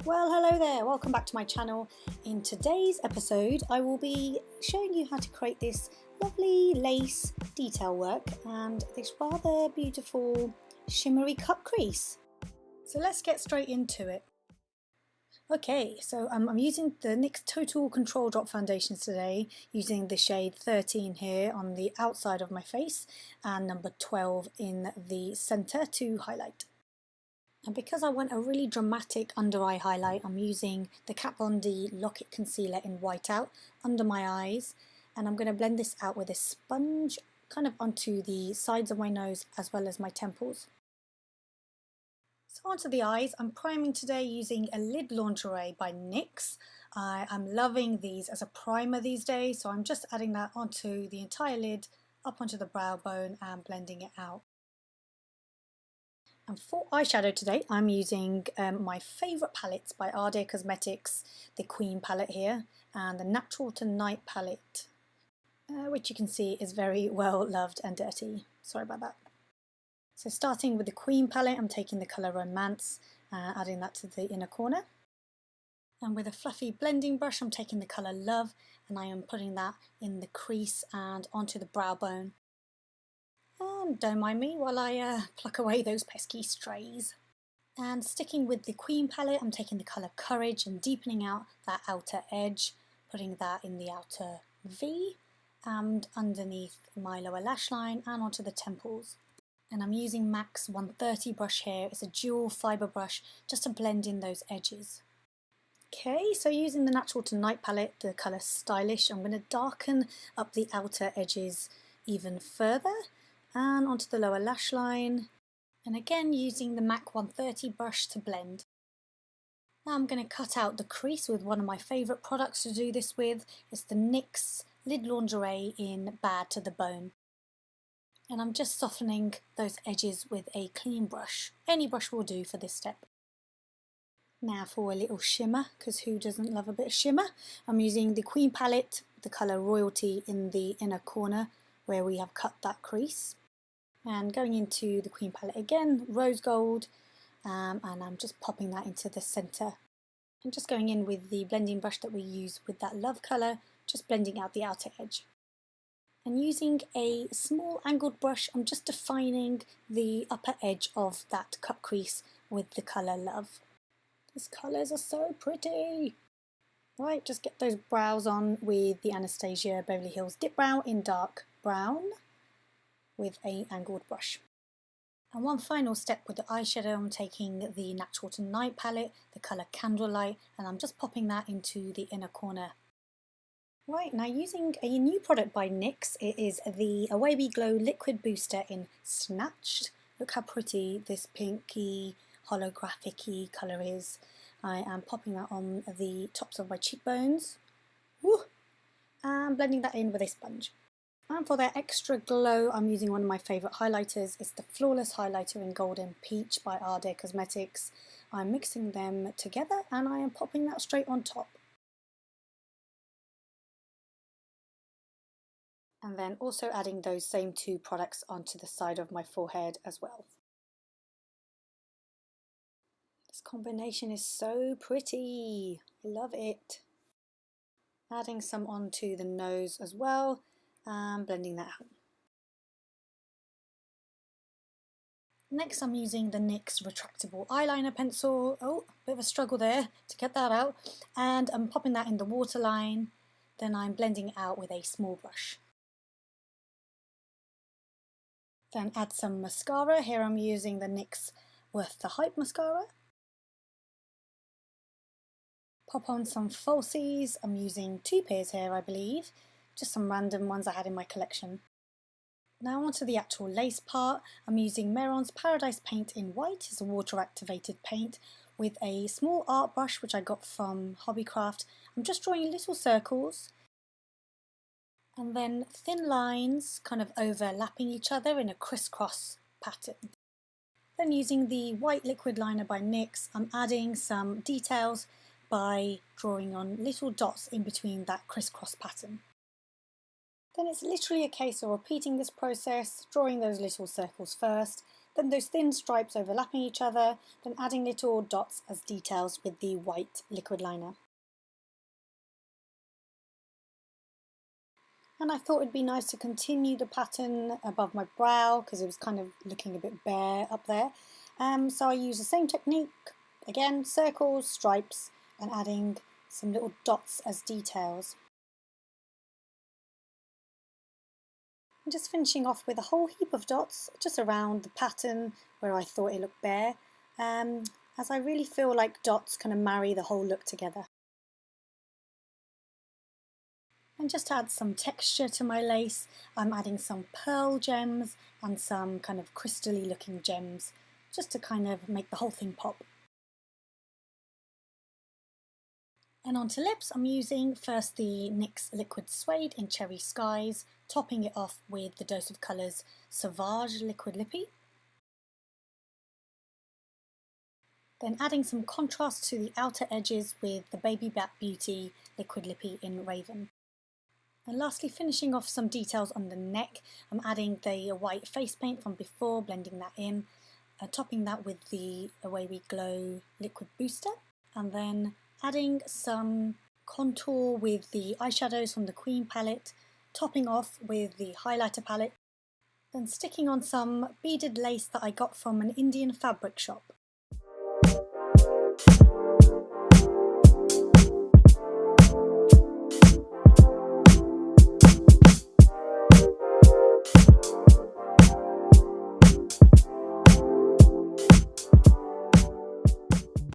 Well, hello there, welcome back to my channel. In today's episode I will be showing you how to create this lovely lace detail work and this rather beautiful shimmery cut crease. So let's get straight into it. Okay, so I'm using the NYX Total Control Drop foundations today, using the shade 13 here on the outside of my face and number 12 in the centre to highlight. And because I want a really dramatic under eye highlight, I'm using the KVD Lock It concealer in whiteout under my eyes, and I'm going to blend this out with a sponge kind of onto the sides of my nose as well as my temples. So onto the eyes, I'm priming today using a lid lingerie by NYX. I'm loving these as a primer these days, so I'm just adding that onto the entire lid, up onto the brow bone and blending it out. And for eyeshadow today, I'm using my favourite palettes by Ardere Cosmetics, the Queen palette here, and the Natural to Night palette, which you can see is very well loved and dirty. Sorry about that. So starting with the Queen palette, I'm taking the colour Romance, adding that to the inner corner. And with a fluffy blending brush, I'm taking the colour Love, and I am putting that in the crease and onto the brow bone. And don't mind me while I pluck away those pesky strays. And sticking with the Queen palette, I'm taking the colour Courage and deepening out that outer edge, putting that in the outer V and underneath my lower lash line and onto the temples. And I'm using MAC's 130 brush here. It's a dual fibre brush just to blend in those edges. Okay, so using the Natural to Night palette, the colour Stylish, I'm going to darken up the outer edges even further and onto the lower lash line. And again using the MAC 130 brush to blend. Now I'm going to cut out the crease with one of my favourite products to do this with. It's the NYX Lid Lingerie in Bad to the Bone. And I'm just softening those edges with a clean brush. Any brush will do for this step. Now for a little shimmer, because who doesn't love a bit of shimmer? I'm using the Queen palette, the colour Royalty in the inner corner where we have cut that crease. And going into the Queen palette again, Rose Gold, and I'm just popping that into the centre. And just going in with the blending brush that we use with that Love colour, just blending out the outer edge. And using a small angled brush, I'm just defining the upper edge of that cut crease with the colour Love. These colours are so pretty! Right, just get those brows on with the Anastasia Beverly Hills Dip Brow in dark brown with an angled brush. And one final step with the eyeshadow, I'm taking the Natural to Night palette, the colour Candlelight, and I'm just popping that into the inner corner. Right, now using a new product by NYX, it is the Away We Glow Liquid Booster in Snatched. Look how pretty this pinky, holographic-y colour is. I am popping that on the tops of my cheekbones. Woo! And blending that in with a sponge. And for that extra glow, I'm using one of my favourite highlighters. It's the Flawless Highlighter in Golden Peach by Ardere Cosmetics. I'm mixing them together and I am popping that straight on top. And then also adding those same two products onto the side of my forehead as well. This combination is so pretty. I love it. Adding some onto the nose as well and blending that out. Next I'm using the NYX retractable eyeliner pencil. Oh, a bit of a struggle there to get that out. And I'm popping that in the waterline. Then I'm blending it out with a small brush. Then add some mascara. Here I'm using the NYX Worth the Hype mascara. Pop on some falsies. I'm using 2 pairs here, I believe. Just some random ones I had in my collection. Now onto the actual lace part. I'm using Mehron's Paradise Paint in white. It's a water activated paint with a small art brush which I got from Hobbycraft. I'm just drawing little circles and then thin lines kind of overlapping each other in a crisscross pattern. Then using the white liquid liner by NYX, I'm adding some details by drawing on little dots in between that crisscross pattern. Then it's literally a case of repeating this process, drawing those little circles first, Then those thin stripes overlapping each other, then adding little dots as details with the white liquid liner. And I thought it'd be nice to continue the pattern above my brow because it was kind of looking a bit bare up there. So I used the same technique, again, circles, stripes, and adding some little dots as details. And just finishing off with a whole heap of dots just around the pattern where I thought it looked bare, as I really feel like dots kind of marry the whole look together. And just to add some texture to my lace, I'm adding some pearl gems and some kind of crystally looking gems, just to kind of make the whole thing pop. And onto lips, I'm using first the NYX Liquid Suede in Cherry Skies, topping it off with the Dose of Colours Sauvage Liquid Lippy. Then adding some contrast to the outer edges with the Baby Black Beauty Liquid Lippy in Raven. And lastly, finishing off some details on the neck, I'm adding the white face paint from before, blending that in, topping that with the Away We Glow Liquid Booster, and then adding some contour with the eyeshadows from the Queen palette, topping off with the highlighter palette, then sticking on some beaded lace that I got from an Indian fabric shop.